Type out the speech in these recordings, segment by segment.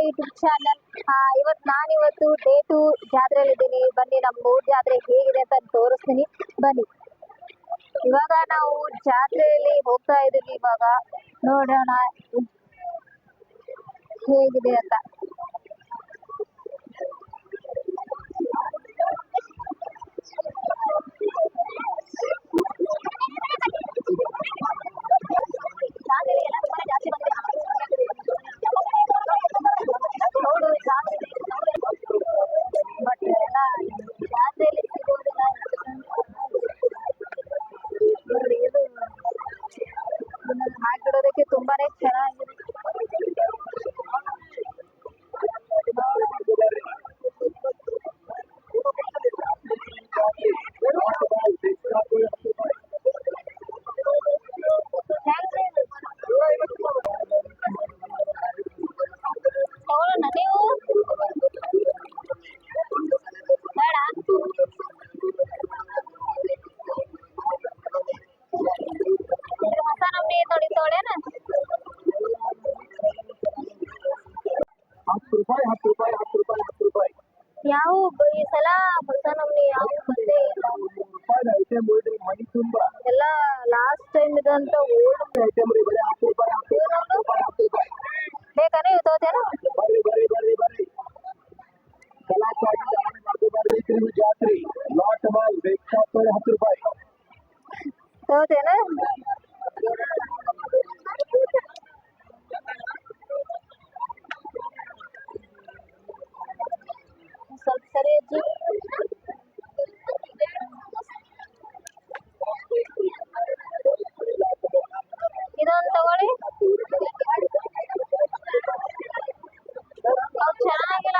YouTube channel. ಇವತ್ತು day 2 ಜಾತ್ರೆಯಲ್ಲಿ ಇದ್ದೀನಿ. ಬನ್ನಿ ನಮ್ಮ ಊರ್ ಜಾತ್ರೆ ಹೇಗಿದೆ ಅಂತ ತೋರಿಸ್ತೀನಿ ಬನ್ನಿ. ಇವಾಗ ನಾವು ಜಾತ್ರೆಯಲ್ಲಿ ಹೋಗ್ತಾ ಇದೀವಿ. ಇವಾಗ ನೋಡೋಣ ಹೇಗಿದೆ ಅಂತ. ಬಟ್ ಎಲ್ಲ ಜಾತ್ರೆಯಲ್ಲಿ ಸಿಗೋದಿಲ್ಲ. ನೋಡಿ, ಇದು ಹಾಕಿಡೋದಕ್ಕೆ ತುಂಬಾನೇ ಚೆನ್ನಾಗಿದೆ. ತಗೊಳ್ಳೋಣ ನೀವು ಬೇಡ. ಹೊಸ ನಮ್ನಿ ನೋಡಿ ತೊಳೆನ. ಯಾವ ಈ ಸಲ ಹೊಸ ನಮ್ನಿ ಯಾವ ಬಂದೇ ಇಲ್ಲ. ಎಲ್ಲ ಲಾಸ್ಟ್ ಟೈಮ್ ಇದಂತ ಓಲ್ಡ್ ಬೇಕಾನೆ ಇವ್ ತಗೋತೇನ. ತಗೋತೇನ ಸ್ವಲ್ಪ ಸರಿ ಅಜ್ಜಿ. ಇದೊಂದು ತಗೊಳ್ಳಿ. ಚೆನ್ನಾಗಿಲ್ಲ.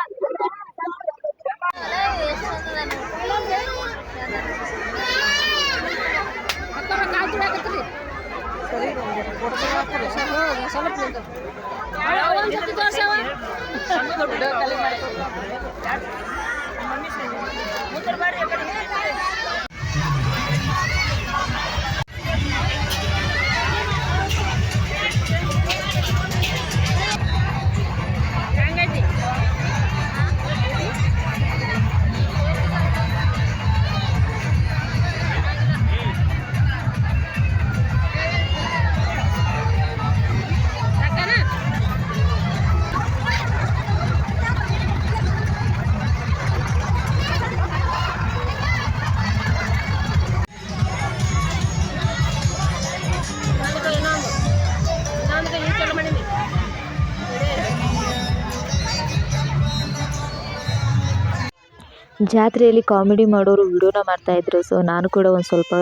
ಜಾತ್ರೆಯಲ್ಲಿ ಕಾಮಿಡಿ ಮಾಡೋರು ವಿಡಿಯೋನ ಮಾಡ್ತಾಯಿದ್ರು. ಸೊ ನಾನು ಕೂಡ ಒಂದು ಸ್ವಲ್ಪ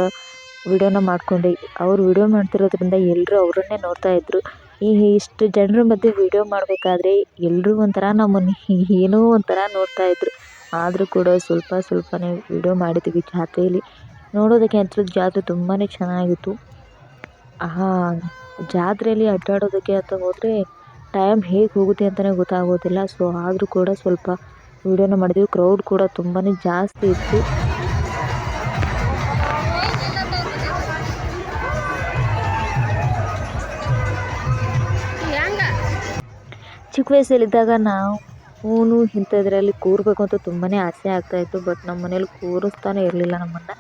ವಿಡಿಯೋನ ಮಾಡಿಕೊಂಡೆ. ಅವರು ವಿಡಿಯೋ ಮಾಡ್ತಿರೋದ್ರಿಂದ ಎಲ್ಲರೂ ಅವರನ್ನೇ ನೋಡ್ತಾ ಇದ್ರು. ಇಷ್ಟು ಜನರ ಮಧ್ಯೆ ವಿಡಿಯೋ ಮಾಡಬೇಕಾದ್ರೆ ಎಲ್ಲರೂ ಒಂಥರ ನಮ್ಮನ್ನು ಏನೋ ಒಂಥರ ನೋಡ್ತಾ ಇದ್ರು. ಆದರೂ ಕೂಡ ಸ್ವಲ್ಪನೇ ವಿಡಿಯೋ ಮಾಡಿದ್ವಿ ಜಾತ್ರೆಯಲ್ಲಿ. ನೋಡೋದಕ್ಕೆ ಅಂತೂ ಜಾತ್ರೆ ತುಂಬಾ ಚೆನ್ನಾಗಿತ್ತು. ಜಾತ್ರೆಯಲ್ಲಿ ಅಡ್ಡಾಡೋದಕ್ಕೆ ಅಂತ ಹೋದರೆ ಟೈಮ್ ಹೇಗೆ ಹೋಗುತ್ತೆ ಅಂತಲೇ ಗೊತ್ತಾಗೋದಿಲ್ಲ. ಸೊ ಆದರೂ ಕೂಡ ಸ್ವಲ್ಪ ವಿಡಿಯೋನ ಮಾಡಿದ್ವಿ. ಕ್ರೌಡ್ ಕೂಡ ತುಂಬಾ ಜಾಸ್ತಿ ಇತ್ತು. ಚಿಕ್ಕ ವಯಸ್ಸಲ್ಲಿದ್ದಾಗ ನಾವು ಇಂಥದ್ರಲ್ಲಿ ಕೂರಬೇಕು ಅಂತ ತುಂಬಾ ಆಸೆ ಆಗ್ತಾಯಿತ್ತು. ಬಟ್ ನಮ್ಮ ಮನೇಲಿ ಕೂರಿಸ್ತಾನೆ ಇರಲಿಲ್ಲ ನಮ್ಮನ್ನು.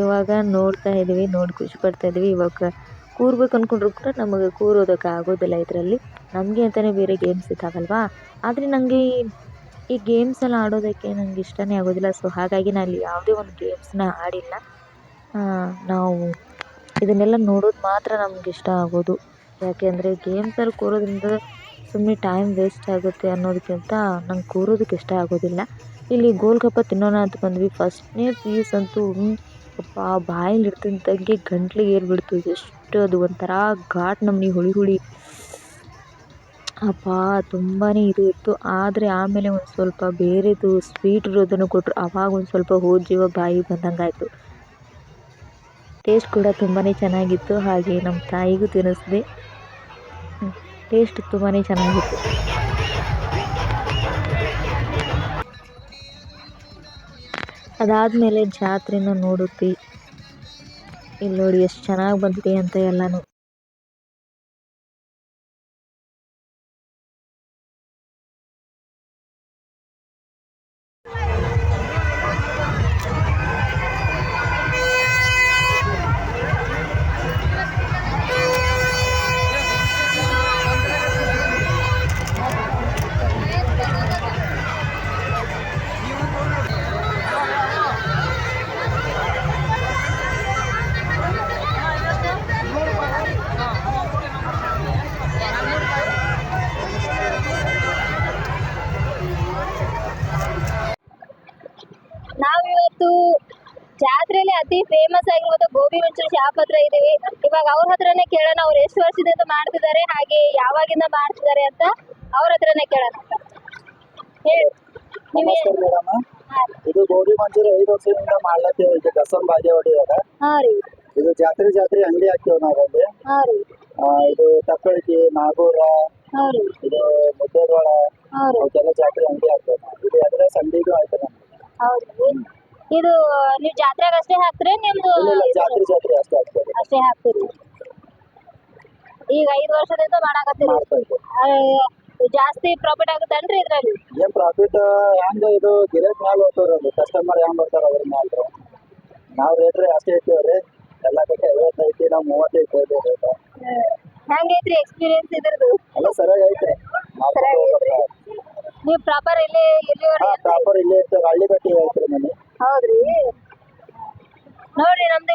ಇವಾಗ ನೋಡ್ತಾ ಇದ್ದೀವಿ, ನೋಡಿ ಖುಷಿ ಪಡ್ತಾ ಇದ್ದೀವಿ. ಇವಾಗ ಕೂರ್ಬೇಕು ಅಂದ್ಕೊಂಡ್ರು ಕೂಡ ನಮಗೆ ಕೂರೋದಕ್ಕೆ ಆಗೋದಿಲ್ಲ. ಇದರಲ್ಲಿ ನಮಗೆ ಅಂತಲೇ ಬೇರೆ ಗೇಮ್ಸ್ ಇದ್ದಾವಲ್ವಾ. ಆದರೆ ನನಗೆ ಈ ಗೇಮ್ಸ್ ಎಲ್ಲ ಆಡೋದಕ್ಕೆ ನನಗೆ ಇಷ್ಟನೇ ಆಗೋದಿಲ್ಲ. ಸೊ ಹಾಗಾಗಿ ನಾನು ಯಾವುದೇ ಒಂದು ಗೇಮ್ಸ್ನ ಆಡಿಲ್ಲ. ನಾವು ಇದನ್ನೆಲ್ಲ ನೋಡೋದು ಮಾತ್ರ ನಮ್ಗೆ ಇಷ್ಟ ಆಗೋದು. ಯಾಕೆಂದರೆ ಗೇಮ್ಸಲ್ಲಿ ಕೂರೋದ್ರಿಂದ ಸುಮ್ಮನೆ ಟೈಮ್ ವೇಸ್ಟ್ ಆಗುತ್ತೆ ಅನ್ನೋದಕ್ಕಿಂತ ನಂಗೆ ಕೂರೋದಕ್ಕೆ ಇಷ್ಟ ಆಗೋದಿಲ್ಲ. ಇಲ್ಲಿ ಗೋಲ್ಗಪ್ಪ ತಿನ್ನೋಣ ಅಂತ ಬಂದ್ವಿ. ಫಸ್ಟ್ನೇ ಪೀಸ್ ಅಂತೂ ಬಾಯಲ್ಲಿ ಇಡ್ತಿದ್ದಂಗೆ ಗಂಟ್ಲಿಗೆ ಏರ್ಬಿಡ್ತು. ಎಷ್ಟು ಅದು ಒಂಥರ ಘಾಟ್ ನಮ್ನಿ ಹುಳಿ ತುಂಬಾ ಇದು ಇತ್ತು. ಆದರೆ ಆಮೇಲೆ ಒಂದು ಸ್ವಲ್ಪ ಬೇರೆದು ಸ್ವೀಟ್ ಇರೋದನ್ನು ಕೊಟ್ಟರು. ಆವಾಗ ಒಂದು ಸ್ವಲ್ಪ ಜೀವ ಬಾಯಿಗೆ ಬಂದಂಗಾಯಿತು. ಟೇಸ್ಟ್ ಕೂಡ ತುಂಬಾ ಚೆನ್ನಾಗಿತ್ತು. ಹಾಗೆ ನಮ್ಮ ತಾಯಿಗೂ ತಿನ್ನಿಸಿದೆ. ಟೇಸ್ಟ್ ತುಂಬಾ ಚೆನ್ನಾಗಿತ್ತು. ಅದಾದಮೇಲೆ ಜಾತ್ರೆನ ನೋಡುತ್ತಿ. ಇಲ್ಲಿ ನೋಡಿ ಎಷ್ಟು ಚೆನ್ನಾಗಿ ಬಂದಿದೆ ಅಂತ ಎಲ್ಲನೂ. ಜಾತ್ರೆಯಲ್ಲಿ ಅತಿ ಫೇಮಸ್ ಆಗಿರುವಂತ ಗೋಬಿ ಮಂಚೂರಿ ಶಾಪ್ ಹತ್ರ ಇದೀವಿ. ಇವಾಗ ಅವ್ರ ಹತ್ರನೇ ಕೇಳೋಣ ಅವ್ರು ಎಷ್ಟು ವರ್ಷದಿಂದ ಮಾಡ್ತಿದ್ದಾರೆ ಹಾಗೆ ಯಾವಾಗಿಂದ ಮಾಡ್ತಿದ್ದಾರೆ ಅಂತ ಅವ್ರ ಹತ್ರನೇ ಕೇಳೋಣ. ಹೇಳಿ ನಮಸ್ಕಾರ ಮೇಡಮ್. ಇದು ಗೋಬಿ ಮಂಚೂರಿ 5 ವರ್ಷದಿಂದ ಮಾಡ್ಲತ್ತೀವಿ. ಇದು ದಸನ್ ಬಾಗೇವಾಡಿ ಒಳಗ. ಹಾ ರೀ. ಇದು ಜಾತ್ರೆ ಅಂಗಡಿ ಹಾಕ್ತೇವೆ ನಾವಲ್ಲಿ. ಹಾ ರೀ. ಇದು ತಕ್ಕಳಿಕಿ ನಾಗೂರ, ಹಾ ರೀ. ಇದು ಮುದ್ದೇದೊಳ, ಹಾ ರೀ. ಅವಕ್ಕೆಲ್ಲ ಜಾತ್ರೆ ಅಂಗಡಿ ಹಾಕ್ತೇವೆ. ಇದು ಅಡ್ರೆಸ್ ಅಂಗಡಿಗೂ ಆಯ್ತು ನಮ್ಗೆ. ಹೌದ್ರಿ. ಇದು ನೀವು ಜಾತ್ರೆಗೆ ಅಷ್ಟೇ ಹಾಕ್ತೀರಿ ನಿಮ್ದು? ಇಲ್ಲ, ಜಾತ್ರೆ ಅಷ್ಟೇ ಹಾಕ್ತೇವೆ. ಅಷ್ಟೇ ಹಾಕ್ತೀರಿ. ಈಗ 5 ವರ್ಷದಿಂದ ಮಾಡಾಕತ್ತೀರಿ. ಮಾಡ್ತಾ ಇದ್ದೀವಿ. ಜಾಸ್ತಿ ಪ್ರಾಫಿಟ್ ಆಗುತ್ತೇನ್ರಿ ಇದ್ರಲ್ಲಿ? ಏನ್ ಪ್ರಾಫಿಟ್ ಹೆಂಗ ಇದು ಗಿರಾಕ್ ಮ್ಯಾಲ ಹೋಗ್ತಾವ್ರಿ, ಕಸ್ಟಮರ್ ಹೆಂಗ್ ಬರ್ತಾರ ಅದ್ರ ಮ್ಯಾಲ. ನಾವ್ ರೇಟ್ ಅಷ್ಟೇ ಇರ್ತೀವ್ರಿ. ಎಲ್ಲ ಕಡೆ 55, ನಾವು 35 ಹೋಗ್ತೀವಿ ರೇಟ್. ಹೆಂಗೈತ್ರಿ ಎಕ್ಸ್ಪೀರಿಯನ್ಸ್ ಇದ್ರದ್ದು? ಎಲ್ಲ ಸರಿಯಾಗಿ ಐತ್ರಿ. ನೀವು ಪ್ರಾಪರ್ ಇಲ್ಲಿ ಪ್ರಾಪರ್ ಇಲ್ಲೇ ಇರ್ತೇವೆ. ಹಳ್ಳಿ ಗಟ್ಟಿ ಐತ್ರಿ ಮನೆ. ಹೌದ್ರಿ. ನೋಡ್ರಿ ನಮ್ದು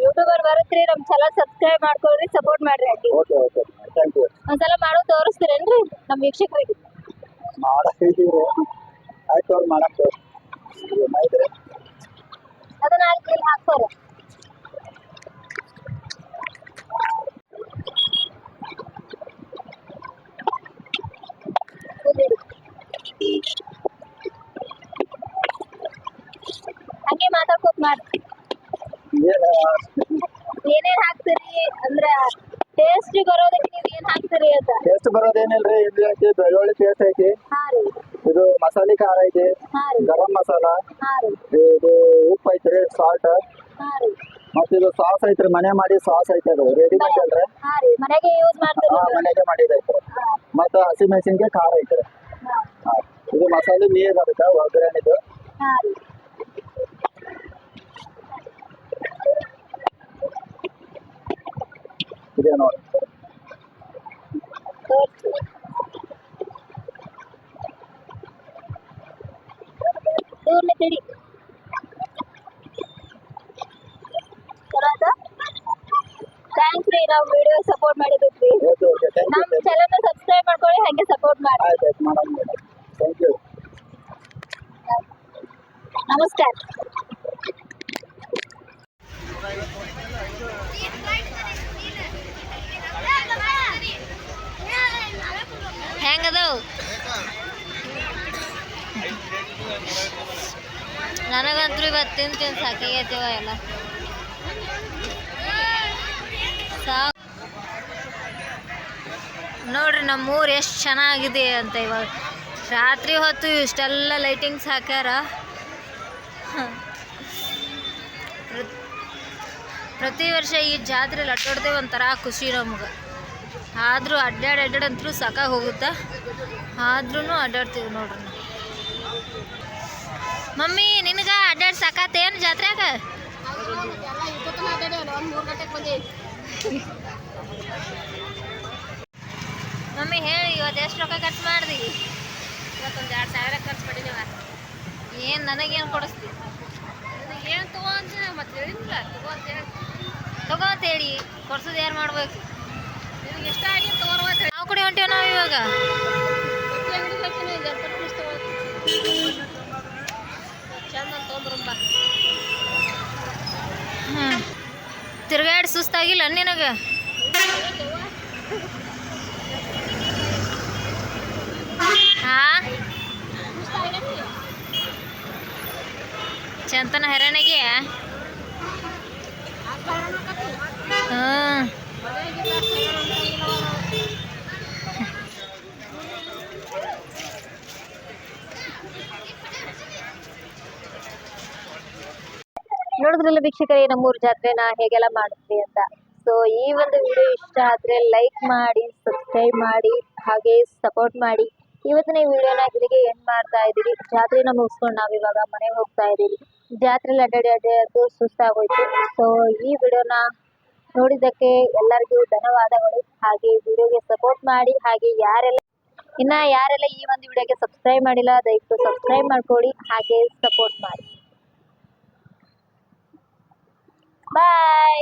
ಯೂಟ್ಯೂಬರ್ ಬರುತ್ತ್ರಿ, ನಮ್ ಚಾನಲ್ ಸಬ್ಸ್ಕ್ರೈಬ್ ಮಾಡ್ಕೊಳ್ರಿ, ಸಪೋರ್ಟ್ ಮಾಡ್ರಿ. Okay thank you. ಒಂದ್ಸಲ ಮಾಡೋದು ತೋರಿಸ್ತೀರೇನ್ರಿ ನಮ್ ವೀಕ್ಷಕರಿಗೆ? ಮಾಡೀವಿ. ಆಯ್ತು ಅವ್ರು ಮಾಡಕ್ ಐತ್ರಿ. ಅದನ್ನ ಇಲ್ಲಿ ಹಾಕ್ತಾರೆ. ಹಂಗೆ ಮಾತಾಡ್ಕೋತ ಮಾಡ್ರಿ. ಏನೇನ್ ಹಾಕ್ತೀರಿ ಅಂದ್ರ ಟೇಸ್ಟ್ ಬರೋದಕ್ಕೆ ನೀವ್ ಏನ್ ಹಾಕ್ತೀರಿ ಅಂತ? ಟೇಸ್ಟ್ ಬರೋದೇನಿಲ್ರಿ. ಇಲ್ಲಿ ಐತಿ ಬೆಳ್ಳುಳ್ಳಿ ಪೇಸ್ಟ್ ಐತಿ. ಹಾ ರೀ. ಇದು ಮಸಾಲೆ ಖಾರ ಐತಿ. ಹಾ ರೀ. ಗರಂ ಮಸಾಲ. ಹಾ ರೀ. ಇದು ಉಪ್ಪು ಐತ್ರಿ, ಸಾಲ್ಟ್. ಹಾ ರೀ. ಮತ್ತ ಇದು ಸಾಸ್ ಐತ್ರಿ, ಮನೆ ಮಾಡಿ ಸಾಸ್ ಐತಿ. ಅದು ರೆಡಿಮೇಡ್ ಅಲ್ರಿ. ಹಾ ರೀ. ಮನೆಗೆ ಯೂಸ್ ಮಾಡ್ತೀರಿ? ಮನೆಗೆ ಮಾಡಿದೈತ್ರಿ. ಮತ್ತ ಹಸಿ ಮೆಣಸಿನ್ಕಾಯಿ ಖಾರ ಐತ್ರಿ. ಇದು ಮಸಾಲೆ ನೀರ್ ಅದಕ್ಕ ಒಗ್ಗರಣೆದು. ಹಾ ರೀ. ಇದೆ ನೋಡಿ. ತಿಳಿ ಥ್ಯಾಂಕ್ಸ್ ರೀ. ನಾವು ವಿಡಿಯೋ ಸಪೋರ್ಟ್ ಮಾಡಿದ್ವಿ. ನಮ್ಮ ಚಾನಲ್ ಸಬ್ಸ್ಕ್ರೈಬ್ ಮಾಡ್ಕೊಳ್ಳಿ, ಹಾಗೆ ಸಪೋರ್ಟ್ ಮಾಡಿ. ಆಯ್ತು ಮೇಡಮ್. Thank you. ನಮಸ್ಕಾರ. ಹೆಂಗದವು? ನನಗಂತೂ ಇವತ್ತು ತಿಂದು ಸಾಕಾಗೈತಿವ ಎಲ್ಲ. ಸಾಕು ನೋಡ್ರಿ ನಮ್ಮೂರು ಎಷ್ಟು ಚೆನ್ನಾಗಿದೆ ಅಂತ. ಇವಾಗ ರಾತ್ರಿ ಹೊತ್ತು ಇಷ್ಟೆಲ್ಲ ಲೈಟಿಂಗ್ಸ್ ಹಾಕ್ಯಾರ. ಪ್ರತಿ ವರ್ಷ ಈ ಜಾತ್ರೆಲಿ ಅಡ್ಡಾಡ್ತೇವೆ, ಒಂಥರ ಖುಷಿ ನಮ್ಗೆ. ಆದರೂ ಅಡ್ಡಾಡಂತರೂ ಸಾಕಾಗಿ ಹೋಗುತ್ತಾ, ಆದ್ರೂ ಅಡ್ಡಾಡ್ತೀವಿ ನೋಡ್ರಿ. ಮಮ್ಮಿ ನಿನಗ ಅಡ್ಡಾಡಿ ಸಾಕಾತೇನು ಜಾತ್ರೆಗ? ಮಮ್ಮಿ ಹೇಳಿ, ಇವತ್ತು ಎಷ್ಟು ರೊಕ್ಕ ಖರ್ಚು ಮಾಡ್ದಿ? ಇವತ್ತೊಂದು 2,000 ಖರ್ಚು ಮಾಡಿದೀವ. ಏನು ನನಗೇನು ಕೊಡಿಸ್ತಿ? ಏನು ತಗೋ ಅಂತ ಮತ್ತೆ ಹೇಳಿಲ್ಲ. ತಗೋ ಅಂತ ಹೇಳಿ ಕೊಡ್ಸೋದು ಯಾರು ಮಾಡ್ಬೇಕು? ನಿನಗೆ ಎಷ್ಟ ಆಗಿ ತಗೋರುವ ನಾವು ಕೂಡ ಹೊಂಟೇವ. ನಾವು ಇವಾಗ ಅಂಗಡಿಗೆ ಹೋಗ್ತೀನಿ. ಜಂಪರ್ ಪೀಸ್ ಚಂದ ತೊಗೊಂಡ್ರಂಬ. ತಿರ್ಗಾಡಿ ಸುಸ್ತಾಗಿಲ್ಲ ನಿನಗೆ? ಹಾಂ, ಚಂತನ ಹೆರಣಿಗೆ. ನೋಡಿದ್ರಲ್ಲ ವೀಕ್ಷಕರೇ, ನಮ್ಮೂರು ಜಾತ್ರೆನ ಹೇಗೆಲ್ಲ ಮಾಡ್ತೀವಿ ಅಂತ. ಸೊ ಈ ಒಂದು ವಿಡಿಯೋ ಇಷ್ಟ ಆದರೆ ಲೈಕ್ ಮಾಡಿ, ಸಬ್ಸ್ಕ್ರೈಬ್ ಮಾಡಿ, ಹಾಗೆ ಸಪೋರ್ಟ್ ಮಾಡಿ. ಇವತ್ತಿನ ಈ ವಿಡಿಯೋನ ಇಲ್ಲಿಗೆ ಎಂಡ್ ಮಾಡ್ತಾ ಇದ್ದೀವಿ. ಜಾತ್ರೆನ ಮುಗಿಸ್ಕೊಂಡು ನಾವಿವಾಗ ಮನೆಗೆ ಹೋಗ್ತಾ ಇದ್ದೀವಿ. ಜಾತ್ರೆಯಲ್ಲಿ ಅಡ್ಡಾಡಿ ಸುಸ್ತಾಗೋಯ್ತು. ಸೊ ಈ ವಿಡಿಯೋನ ನೋಡಿದ್ದಕ್ಕೆ ಎಲ್ಲರಿಗೂ ಧನ್ಯವಾದಗಳು. ಹಾಗೆ ವಿಡಿಯೋಗೆ ಸಪೋರ್ಟ್ ಮಾಡಿ. ಹಾಗೆ ಯಾರೆಲ್ಲ ಈ ಒಂದು ವಿಡಿಯೋಗೆ ಸಬ್ಸ್ಕ್ರೈಬ್ ಮಾಡಿಲ್ಲ, ದಯವಿಟ್ಟು ಸಬ್ಸ್ಕ್ರೈಬ್ ಮಾಡ್ಕೊಳ್ಳಿ, ಹಾಗೆ ಸಪೋರ್ಟ್ ಮಾಡಿ. ಬಾಯ್.